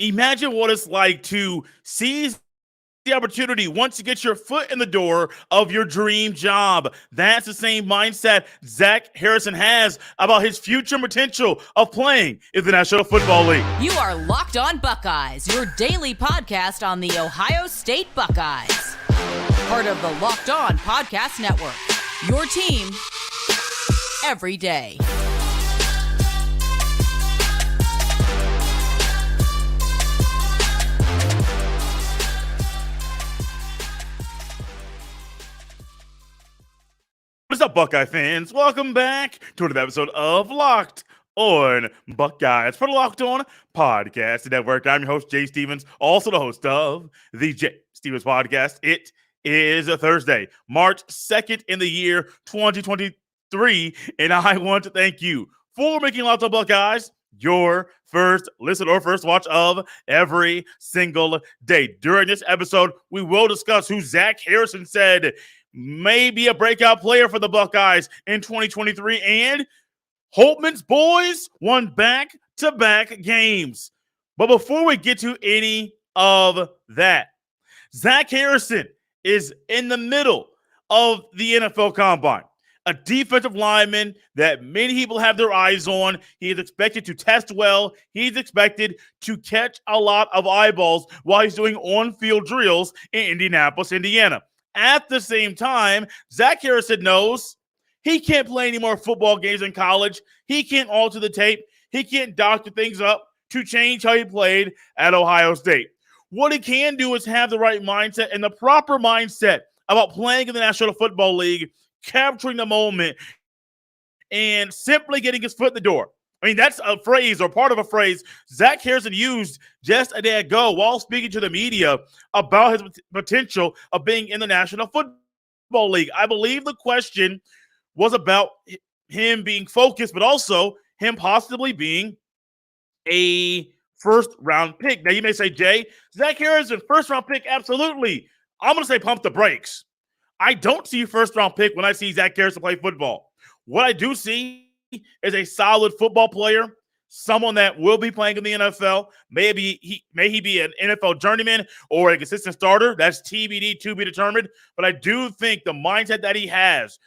Imagine what it's like to seize the opportunity once you get your foot in the door of your dream job. That's the same mindset Zach Harrison has about his future potential of playing in the National Football League. You are Locked On Buckeyes, your daily podcast on the Ohio State Buckeyes. Part of the Locked On Podcast Network, your team every day. What's up, Buckeye fans? Welcome back to another episode of Locked On Buckeyes for the Locked On Podcast Network. I'm your host, Jay Stevens, also the host of the Jay Stevens Podcast. It is a Thursday, March 2nd in the year 2023, and I want to thank you for making Locked On Buckeyes your first listen or first watch of every single day. During this episode, we will discuss who Zach Harrison said may be a breakout player for the Buckeyes in 2023, and Holtman's boys won back-to-back games. But before we get to any of that, Zach Harrison is in the middle of the NFL Combine, a defensive lineman that many people have their eyes on. He is expected to test well. He's expected to catch a lot of eyeballs while he's doing on-field drills in Indianapolis, Indiana. At the same time, Zach Harrison knows he can't play any more football games in college. He can't alter the tape. He can't doctor things up to change how he played at Ohio State. What he can do is have the right mindset and the proper mindset about playing in the National Football League, capturing the moment, and simply getting his foot in the door. I mean, that's a phrase or part of a phrase Zach Harrison used just a day ago while speaking to the media about his potential of being in the National Football League. I believe the question was about him being focused, but also him possibly being a first-round pick. Now, you may say, Jay, Zach Harrison, first-round pick, absolutely. I'm going to say pump the brakes. I don't see first-round pick when I see Zach Harrison play football. What I do see is a solid football player, someone that will be playing in the NFL. May he be an NFL journeyman or a consistent starter. That's TBD, to be determined. But I do think the mindset that he has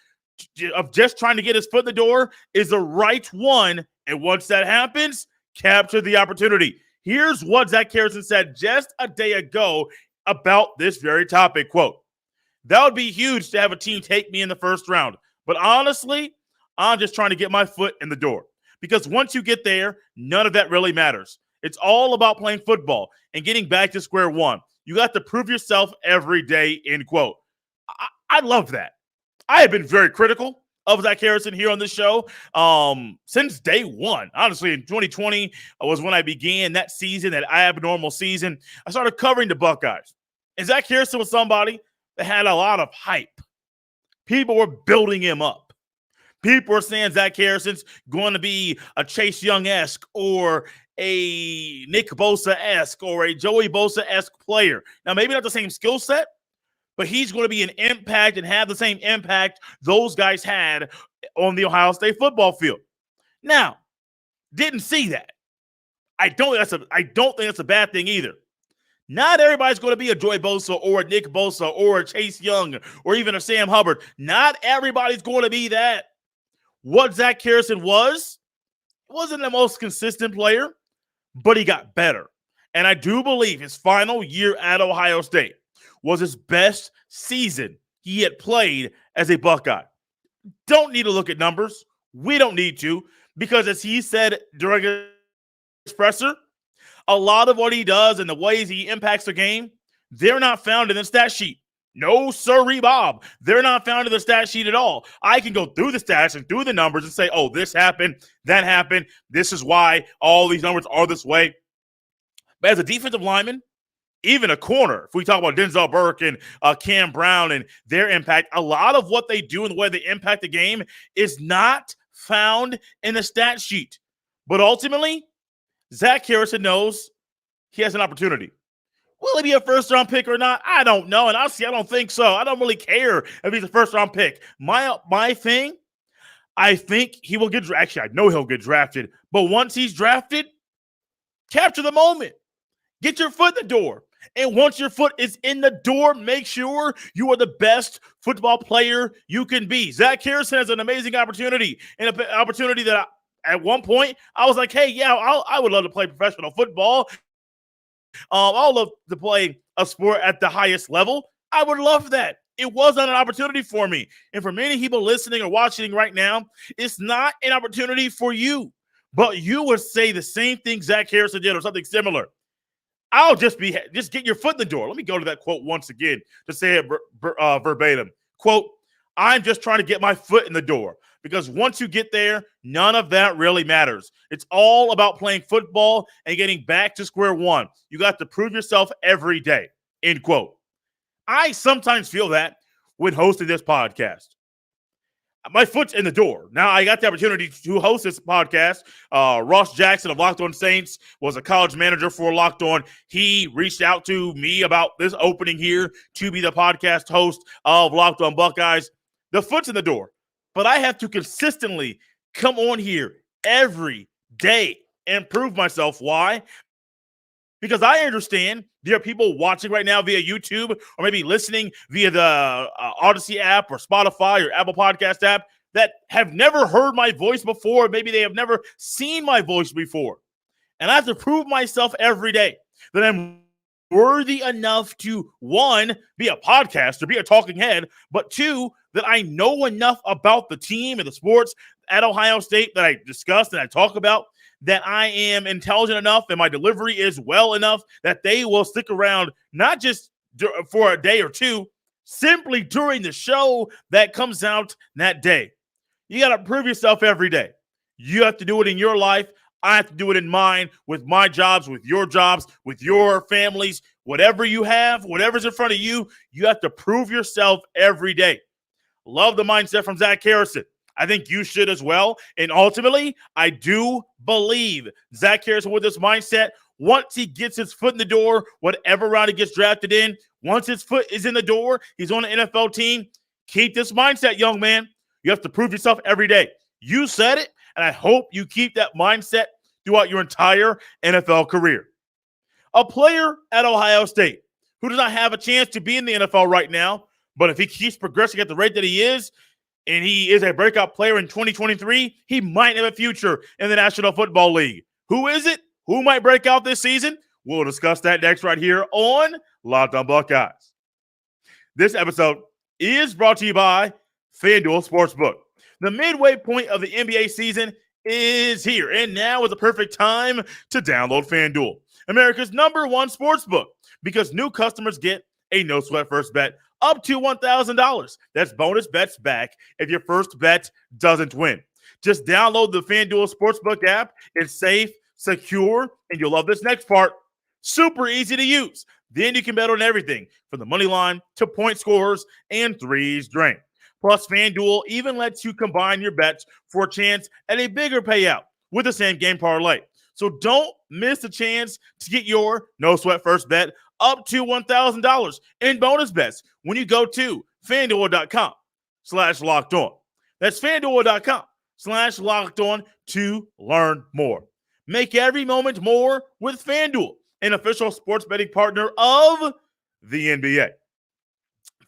of just trying to get his foot in the door is the right one. And once that happens, capture the opportunity. Here's what Zach Harrison said just a day ago about this very topic. Quote, "That would be huge to have a team take me in the first round. But honestly, I'm just trying to get my foot in the door. Because once you get there, none of that really matters. It's all about playing football and getting back to square one. You got to prove yourself every day," end quote. I love that. I have been very critical of Zach Harrison here on this show since day one. Honestly, in 2020 was when I began that season, that abnormal season. I started covering the Buckeyes. And Zach Harrison was somebody that had a lot of hype. People were building him up. People are saying Zach Harrison's going to be a Chase Young-esque or a Nick Bosa-esque or a Joey Bosa-esque player. Now, maybe not the same skill set, but he's going to be an impact and have the same impact those guys had on the Ohio State football field. Now, didn't see that. I don't think that's a bad thing either. Not everybody's going to be a Joey Bosa or a Nick Bosa or a Chase Young or even a Sam Hubbard. Not everybody's going to be that. What Zach Harrison wasn't the most consistent player, but he got better. And I do believe his final year at Ohio State was his best season he had played as a Buckeye. Don't need to look at numbers. We don't need to, because as he said during his presser, a lot of what he does and the ways he impacts the game, they're not found in the stat sheet. No, sirree, Bob. They're not found in the stat sheet at all. I can go through the stats and through the numbers and say, oh, this happened, that happened. This is why all these numbers are this way. But as a defensive lineman, even a corner, if we talk about Denzel Burke and Cam Brown and their impact, a lot of what they do and the way they impact the game is not found in the stat sheet. But ultimately, Zach Harrison knows he has an opportunity. Will he be a first-round pick or not? I don't know. And honestly, I don't think so. I don't really care if he's a first-round pick. My thing, I think he will get – actually, I know he'll get drafted. But once he's drafted, capture the moment. Get your foot in the door. And once your foot is in the door, make sure you are the best football player you can be. Zach Harrison has an amazing opportunity, and an opportunity that at one point I was like, hey, yeah, I would love to play professional football. I would love to play a sport at the highest level. I would love that. It wasn't an opportunity for me. And for many people listening or watching right now, it's not an opportunity for you. But you would say the same thing Zach Harrison did or something similar. I'll just get your foot in the door. Let me go to that quote once again to say it verbatim. Quote, I'm just trying to get my foot in the door, because once you get there, none of that really matters. It's all about playing football and getting back to square one. You got to prove yourself every day, end quote. I sometimes feel that when hosting this podcast. My foot's in the door. Now I got the opportunity to host this podcast. Ross Jackson of Locked On Saints was a college manager for Locked On. He reached out to me about this opening here to be the podcast host of Locked On Buckeyes. The foot's in the door, but I have to consistently come on here every day and prove myself. Why? Because I understand there are people watching right now via YouTube or maybe listening via the Odyssey app or Spotify or Apple Podcast app that have never heard my voice before. Maybe they have never seen my voice before. And I have to prove myself every day that I'm worthy enough to, one, be a podcaster, be a talking head, but two, that I know enough about the team and the sports at Ohio State that I discussed and I talk about, that I am intelligent enough and my delivery is well enough that they will stick around, not just for a day or two, simply during the show that comes out that day. You got to prove yourself every day. You have to do it in your life. I have to do it in mine, with my jobs, with your families, whatever you have, whatever's in front of you, you have to prove yourself every day. Love the mindset from Zach Harrison. I think you should as well. And ultimately, I do believe Zach Harrison with this mindset, once he gets his foot in the door, whatever round he gets drafted in, once his foot is in the door, he's on an NFL team. Keep this mindset, young man. You have to prove yourself every day. You said it, and I hope you keep that mindset throughout your entire NFL career. A player at Ohio State who does not have a chance to be in the NFL right now, but if he keeps progressing at the rate that he is, and he is a breakout player in 2023, he might have a future in the National Football League. Who is it? Who might break out this season? We'll discuss that next right here on Locked On Buckeyes. This episode is brought to you by FanDuel Sportsbook. The midway point of the NBA season is here, and now is the perfect time to download FanDuel, America's #1 sportsbook, because new customers get a no-sweat first bet up to $1,000. That's bonus bets back if your first bet doesn't win. Just download the FanDuel Sportsbook app. It's safe, secure, and you'll love this next part. Super easy to use. Then you can bet on everything from the money line to point scorers and threes drained. Plus, FanDuel even lets you combine your bets for a chance at a bigger payout with the same game parlay. So don't miss the chance to get your no-sweat first bet up to $1,000 in bonus bets when you go to FanDuel.com/lockedon. That's FanDuel.com/lockedon to learn more. Make every moment more with FanDuel, an official sports betting partner of the NBA.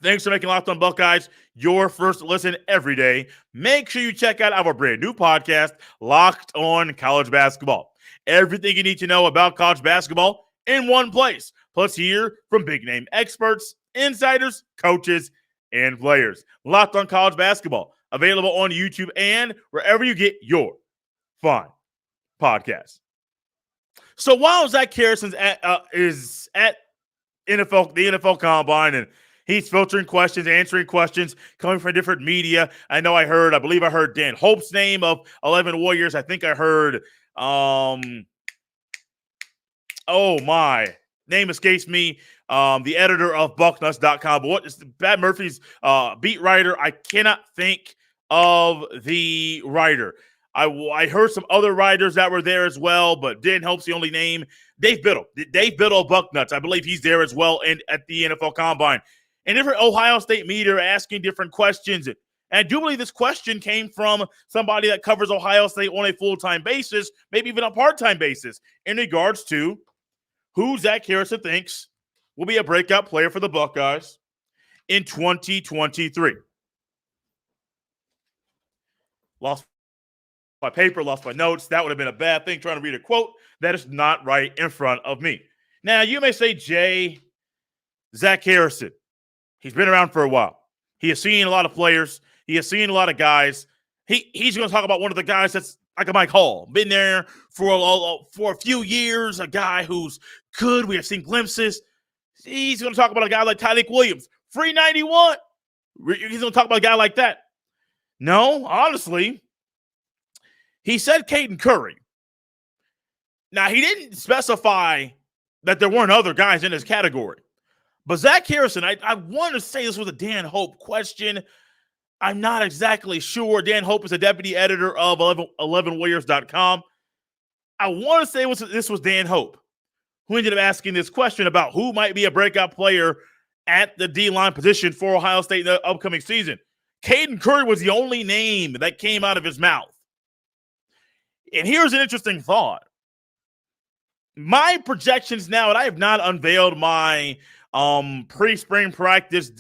Thanks for making Locked On Buckeyes your first listen every day. Make sure you check out our brand new podcast, Locked On College Basketball. Everything you need to know about college basketball in one place. Plus, hear from big-name experts, insiders, coaches, and players. Locked On College Basketball, available on YouTube and wherever you get your fine podcasts. So while Zach Harrison is at the NFL Combine, and he's filtering questions, answering questions, coming from different media. I believe I heard Dan Hope's name of 11 Warriors. I think I heard, name escapes me, the editor of Bucknuts.com. But what is Pat Murphy's beat writer? I cannot think of the writer. I heard some other writers that were there as well, but Dan Hope's the only name. Dave Biddle of Bucknuts. I believe he's there as well and at the NFL Combine. And different Ohio State media are asking different questions. And I do believe this question came from somebody that covers Ohio State on a full-time basis, maybe even a part-time basis, in regards to who Zach Harrison thinks will be a breakout player for the Buckeyes in 2023. Lost my paper, lost my notes. That would have been a bad thing trying to read a quote that is not right in front of me. Now, you may say, Jay, Zach Harrison, he's been around for a while. He has seen a lot of players. He has seen a lot of guys. He's going to talk about one of the guys that's like a Mike Hall, been there for a few years, a guy who's good. We have seen glimpses. He's going to talk about a guy like Tyleik Williams, free 91. He's going to talk about a guy like that. No, honestly, he said Caden Curry. Now, he didn't specify that there weren't other guys in his category. But Zach Harrison, I want to say this was a Dan Hope question. I'm not exactly sure. Dan Hope is a deputy editor of 11warriors.com. I want to say this was Dan Hope who ended up asking this question about who might be a breakout player at the D-line position for Ohio State in the upcoming season. Caden Curry was the only name that came out of his mouth. And here's an interesting thought. My projections now, and I have not unveiled my pre-spring practice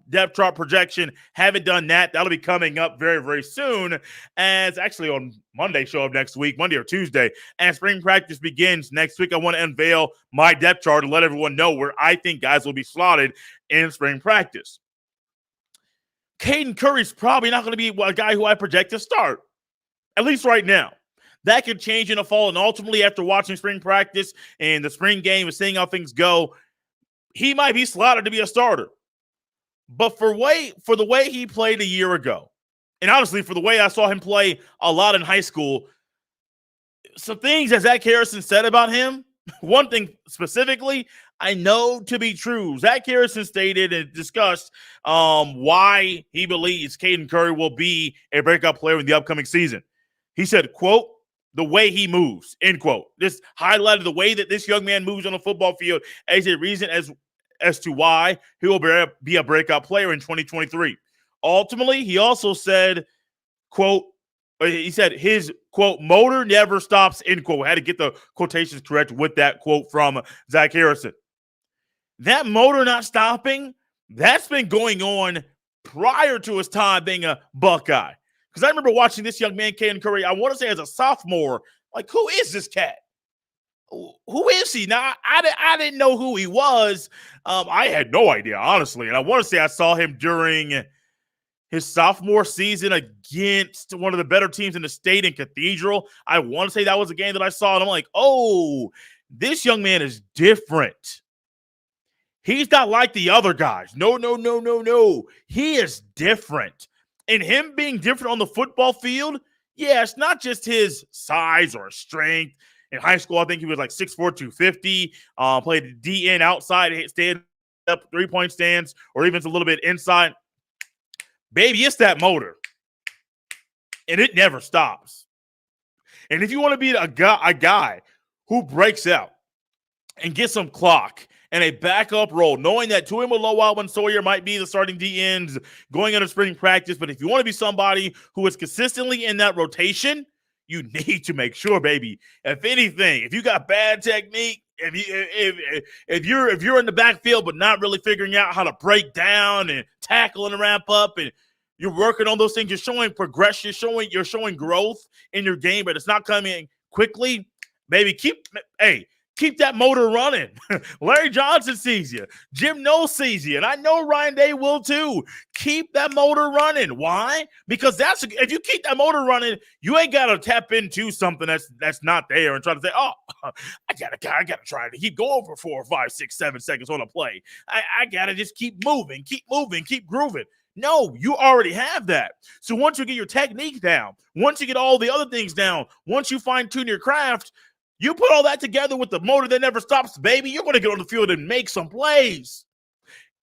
depth chart projection. Haven't done that. That'll be coming up very, very soon. As actually on Monday, show up next week, Monday or Tuesday. As spring practice begins next week, I want to unveil my depth chart and let everyone know where I think guys will be slotted in spring practice. Caden Curry's probably not going to be a guy who I project to start, at least right now. That could change in the fall, and ultimately after watching spring practice and the spring game and seeing how things go, he might be slotted to be a starter. But for the way he played a year ago, and honestly, for the way I saw him play a lot in high school, some things that Zach Harrison said about him, one thing specifically, I know to be true. Zach Harrison stated and discussed why he believes Caden Curry will be a breakout player in the upcoming season. He said, quote, the way he moves, end quote. This highlighted the way that this young man moves on the football field as a reason as to why he will be a breakout player in 2023. Ultimately, he also said, quote, he said his, quote, motor never stops, end quote. I had to get the quotations correct with that quote from Zach Harrison. That motor not stopping, that's been going on prior to his time being a Buckeye. Because I remember watching this young man, Caden Curry, I want to say as a sophomore, like, who is this cat? Who is he? Now, I didn't know who he was. I had no idea, honestly. And I want to say I saw him during his sophomore season against one of the better teams in the state in Cathedral. I want to say that was a game that I saw, and I'm like, oh, this young man is different. He's not like the other guys. No. He is different. And him being different on the football field, yeah, it's not just his size or strength. In high school, I think he was like 6'4", 250, played DN outside, stand up, three-point stands, or even a little bit inside. Baby, it's that motor. And it never stops. And if you want to be a guy who breaks out and gets some clock and a backup role, knowing that Tuimoloau and Sawyer might be the starting DNs going into spring practice, but if you want to be somebody who is consistently in that rotation, you need to make sure, baby, if anything, if you got bad technique, if you're in the backfield but not really figuring out how to break down and tackle and ramp up, and you're working on those things, you're showing progression, you're showing growth in your game, but it's not coming quickly, baby, keep that motor running. Larry Johnson sees you. Jim Knowles sees you. And I know Ryan Day will too. Keep that motor running. Why? Because if you keep that motor running, you ain't got to tap into something that's not there and try to say, oh, I got to try to keep going for 4, 5, 6, 7 seconds on a play. I got to just keep moving, keep grooving. No, you already have that. So once you get your technique down, once you get all the other things down, once you fine-tune your craft, you put all that together with the motor that never stops, baby, you're going to get on the field and make some plays.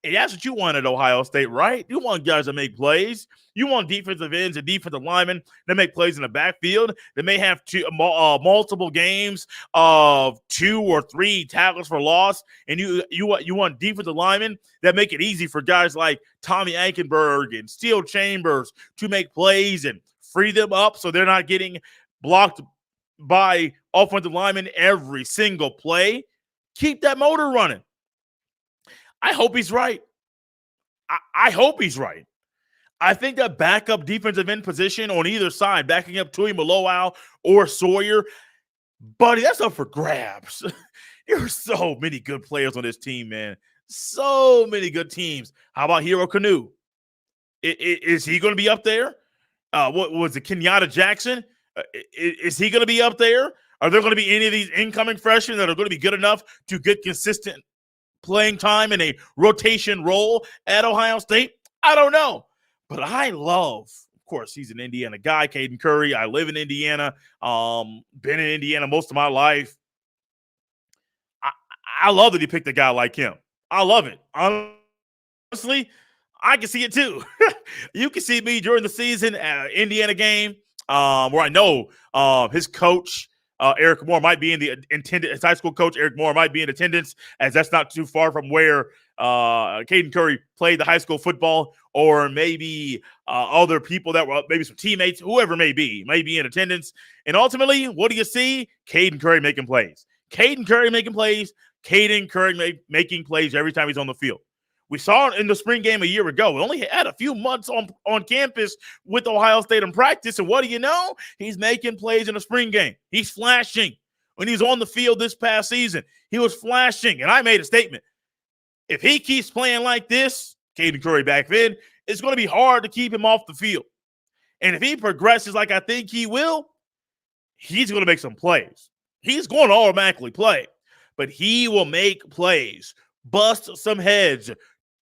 And that's what you want at Ohio State, right? You want guys that make plays. You want defensive ends and defensive linemen that make plays in the backfield. They may have multiple games of 2 or 3 tackles for loss. And you want defensive linemen that make it easy for guys like Tommy Eichenberg and Steel Chambers to make plays and free them up so they're not getting blocked by offensive linemen every single play. Keep that motor running. I hope he's right. I hope he's right. I think that backup defensive end position on either side, backing up Tui Malowau or Sawyer, buddy, that's up for grabs. There are so many good players on this team, man. So many good teams. How about Hero Canoe? Is he going to be up there? What was it, Kenyatta Jackson? Is he going to be up there? Are there going to be any of these incoming freshmen that are going to be good enough to get consistent playing time in a rotation role at Ohio State? I don't know. But I love, of course, he's an Indiana guy, Caden Curry. I live in Indiana. Been in Indiana most of my life. I love that he picked a guy like him. I love it. Honestly, I can see it too. You can see me during the season at an Indiana game where I know his coach, Eric Moore, might be in the attendance. His high school coach, Eric Moore, might be in attendance, as that's not too far from where Caden Curry played the high school football, or maybe other people that were maybe some teammates, whoever may be in attendance. And ultimately, what do you see? Caden Curry making plays. Caden Curry making plays. Caden Curry making plays every time he's on the field. We saw it in the spring game a year ago. We only had a few months on campus with Ohio State in practice, and what do you know? He's making plays in the spring game. He's flashing. When he was on the field this past season, he was flashing, and I made a statement. If he keeps playing like this, Caden Curry back then, it's going to be hard to keep him off the field. And if he progresses like I think he will, he's going to make some plays. He's going to automatically play, but he will make plays, bust some heads,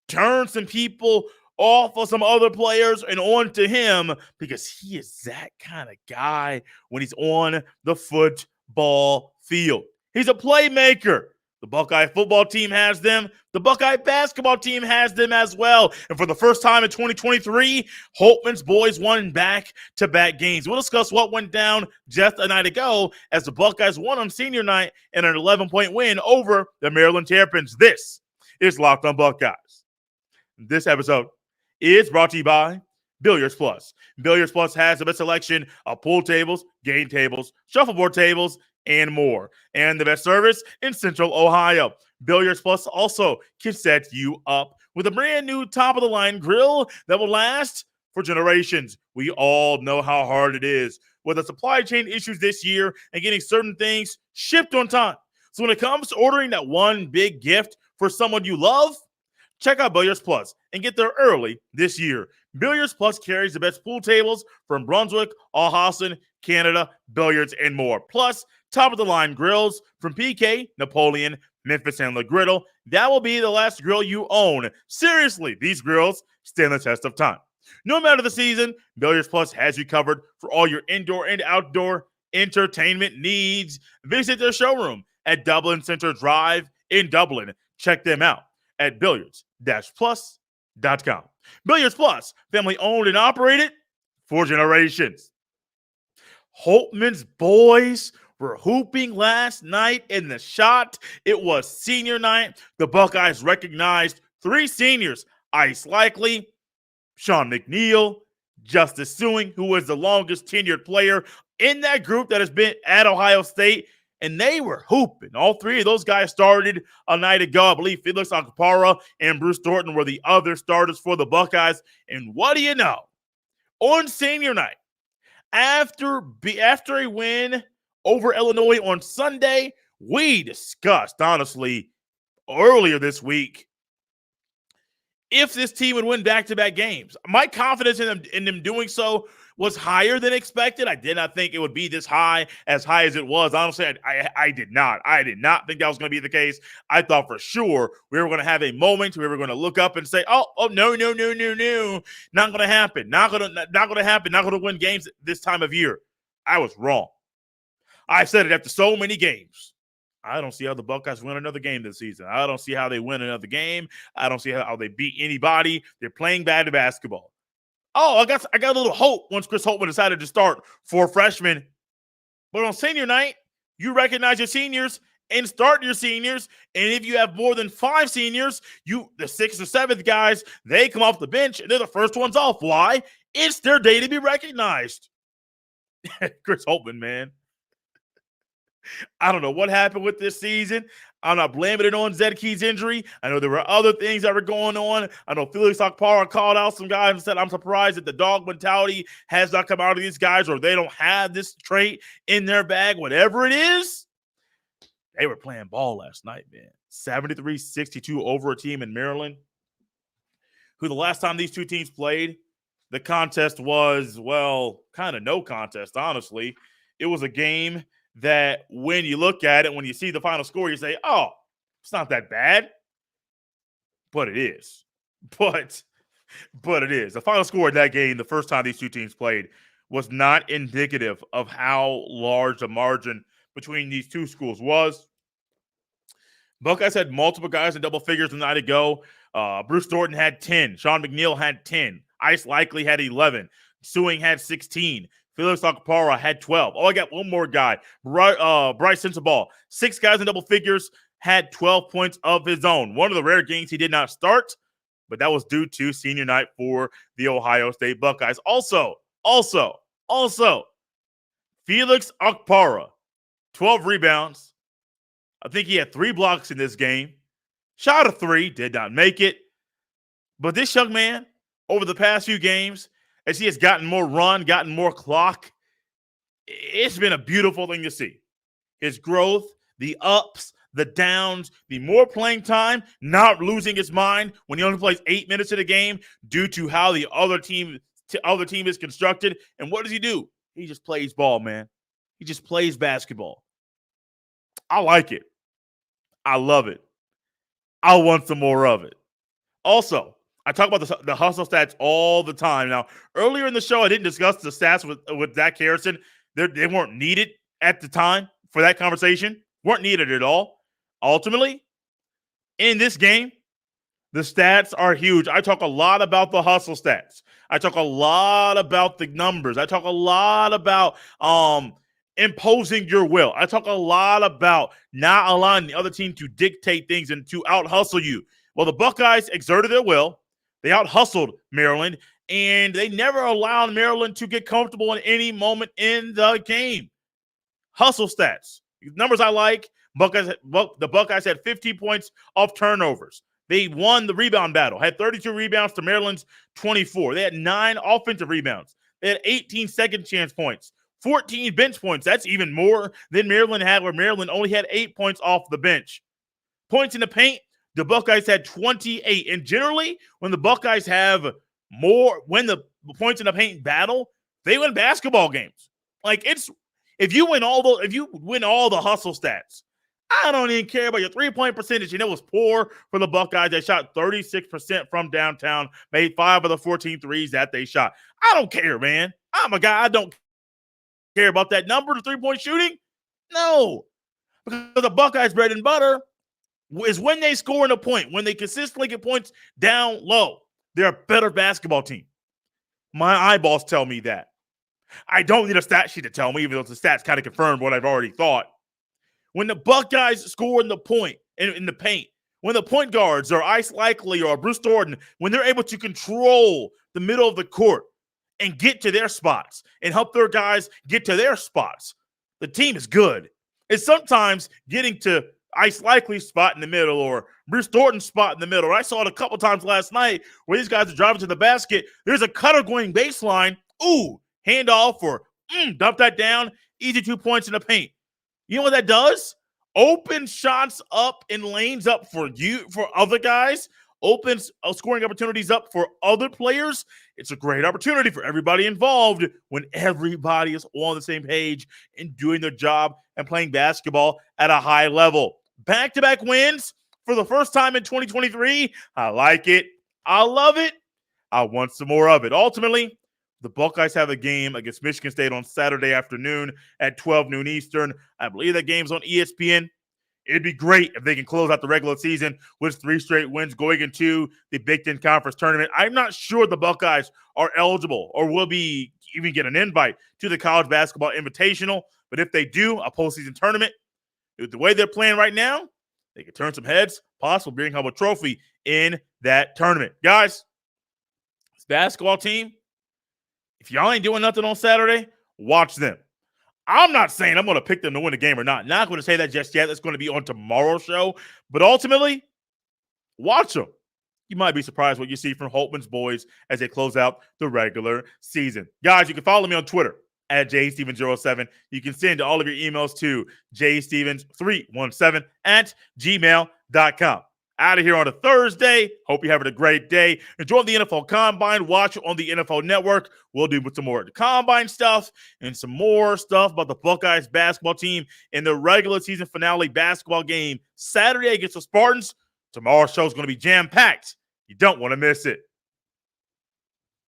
turn some people off of some other players and on to him, because he is that kind of guy when he's on the football field. He's a playmaker. The Buckeye football team has them. The Buckeye basketball team has them as well. And for the first time in 2023, Holtman's boys won back-to-back games. We'll discuss what went down just a night ago as the Buckeyes won on senior night in an 11-point win over the Maryland Terrapins. This is Locked on Buckeyes. This episode is brought to you by Billiards Plus. Billiards Plus has the best selection of pool tables, game tables, shuffleboard tables, and more. And the best service in Central Ohio. Billiards Plus also can set you up with a brand new top-of-the-line grill that will last for generations. We all know how hard it is with the supply chain issues this year and getting certain things shipped on time. So when it comes to ordering that one big gift for someone you love, check out Billiards Plus and get there early this year. Billiards Plus carries the best pool tables from Brunswick, Alhausen, Canada, Billiards, and more. Plus, top-of-the-line grills from PK, Napoleon, Memphis, and Le Griddle. That will be the last grill you own. Seriously, these grills stand the test of time. No matter the season, Billiards Plus has you covered for all your indoor and outdoor entertainment needs. Visit their showroom at Dublin Center Drive in Dublin. Check them out at billiards-plus.com. Billiards Plus, family owned and operated for generations. Holtman's boys were hooping last night in the shot. It was senior night. The Buckeyes recognized 3 seniors: Ice Likely, Sean McNeil, Justice Sewing, who was the longest tenured player in that group that has been at Ohio State. And they were hooping. All 3 of those guys started a night ago. I believe Felix Akpara and Bruce Thornton were the other starters for the Buckeyes. And what do you know? On senior night, after a win over Illinois on Sunday, we discussed, honestly, earlier this week, if this team would win back-to-back games. My confidence in them doing so was higher than expected. I did not think it would be this high as it was. Honestly, I did not. I did not think that was going to be the case. I thought for sure we were going to have a moment. We were going to look up and say, oh, no. Not going to happen. Not going to happen. Not going to win games this time of year. I was wrong. I said it after so many games. I don't see how the Buckeyes win another game this season. I don't see how they win another game. I don't see how they beat anybody. They're playing bad basketball. Oh, I got a little hope once Chris Holtman decided to start 4 freshmen. But on senior night, you recognize your seniors and start your seniors. And if you have more than 5 seniors, the 6th or 7th guys, they come off the bench and they're the first ones off. Why? It's their day to be recognized. Chris Holtman, man. I don't know what happened with this season. I'm not blaming it on Zedke's injury. I know there were other things that were going on. I know Felix Okpara called out some guys and said, I'm surprised that the dog mentality has not come out of these guys, or they don't have this trait in their bag. Whatever it is, they were playing ball last night, man. 73-62 over a team in Maryland, who the last time these two teams played, the contest was, well, kind of no contest, honestly. It was a game that when you look at it, when you see the final score, you say, oh, it's not that bad. But it is. But it is. The final score in that game, the first time these two teams played, was not indicative of how large the margin between these two schools was. Buckeyes had multiple guys in double figures the night ago. Bruce Thornton had 10. Sean McNeil had 10. Ice Likely had 11. Suing had 16. Felix Okpara had 12. Oh, I got one more guy. Bryce Sensabaugh. 6 guys in double figures, had 12 points of his own. One of the rare games he did not start, but that was due to senior night for the Ohio State Buckeyes. Also, Felix Okpara, 12 rebounds. I think he had 3 blocks in this game. Shot a 3, did not make it. But this young man, over the past few games, as he has gotten more run, gotten more clock, it's been a beautiful thing to see. His growth, the ups, the downs, the more playing time, not losing his mind when he only plays 8 minutes of the game due to how the other team is constructed. And what does he do? He just plays ball, man. He just plays basketball. I like it. I love it. I want some more of it. Also, I talk about the hustle stats all the time. Now, earlier in the show, I didn't discuss the stats with Zach Harrison. They weren't needed at the time for that conversation. Weren't needed at all. Ultimately, in this game, the stats are huge. I talk a lot about the hustle stats. I talk a lot about the numbers. I talk a lot about imposing your will. I talk a lot about not allowing the other team to dictate things and to out-hustle you. Well, the Buckeyes exerted their will. They out-hustled Maryland, and they never allowed Maryland to get comfortable in any moment in the game. Hustle stats. Numbers I like. The Buckeyes had 50 points off turnovers. They won the rebound battle, had 32 rebounds to Maryland's 24. They had 9 offensive rebounds. They had 18 second chance points, 14 bench points. That's even more than Maryland had, where Maryland only had 8 points off the bench. Points in the paint, the Buckeyes had 28. And generally, when the Buckeyes have more, when the points in the paint battle, they win basketball games. Like, it's if you win all the hustle stats, I don't even care about your 3-point percentage. And it was poor for the Buckeyes. They shot 36% from downtown, made 5 of the 14 threes that they shot. I don't care, man. I'm a guy. I don't care about that number, the 3-point shooting. No, because the Buckeyes' bread and butter is when they score in a point, when they consistently get points down low. They're a better basketball team. My eyeballs tell me that. I don't need a stat sheet to tell me, even though the stats kind of confirm what I've already thought. When the Buckeyes score in the point, in the paint, when the point guards are Ice Likely or Bruce Thornton, when they're able to control the middle of the court and get to their spots and help their guys get to their spots, the team is good. It's sometimes getting to Ice Likely's spot in the middle or Bruce Thornton's spot in the middle. I saw it a couple times last night where these guys are driving to the basket. There's a cutter going baseline. Ooh, handoff or dump that down. Easy 2 points in the paint. You know what that does? Open shots up and lanes up for other guys. Opens scoring opportunities up for other players. It's a great opportunity for everybody involved when everybody is on the same page and doing their job and playing basketball at a high level. Back-to-back wins for the first time in 2023. I like it. I love it. I want some more of it. Ultimately, the Buckeyes have a game against Michigan State on Saturday afternoon at 12 noon Eastern. I believe that game's on ESPN. It'd be great if they can close out the regular season with 3 straight wins going into the Big Ten Conference tournament. I'm not sure the Buckeyes are eligible or will be even get an invite to the College Basketball Invitational. But if they do, a postseason tournament, the way they're playing right now, they can turn some heads, possibly bring home a trophy in that tournament. Guys, this basketball team, if y'all ain't doing nothing on Saturday, watch them. I'm not saying I'm going to pick them to win the game or not. Not going to say that just yet. That's going to be on tomorrow's show. But ultimately, watch them. You might be surprised what you see from Holtman's boys as they close out the regular season. Guys, you can follow me on Twitter at jstevens07. You can send all of your emails to jstevens317 at gmail.com. Out of here on a Thursday. Hope you're having a great day. Enjoy the NFL Combine. Watch it on the NFL Network. We'll do some more of the Combine stuff and some more stuff about the Buckeyes basketball team in the regular season finale basketball game Saturday against the Spartans. Tomorrow's show is going to be jam-packed. You don't want to miss it.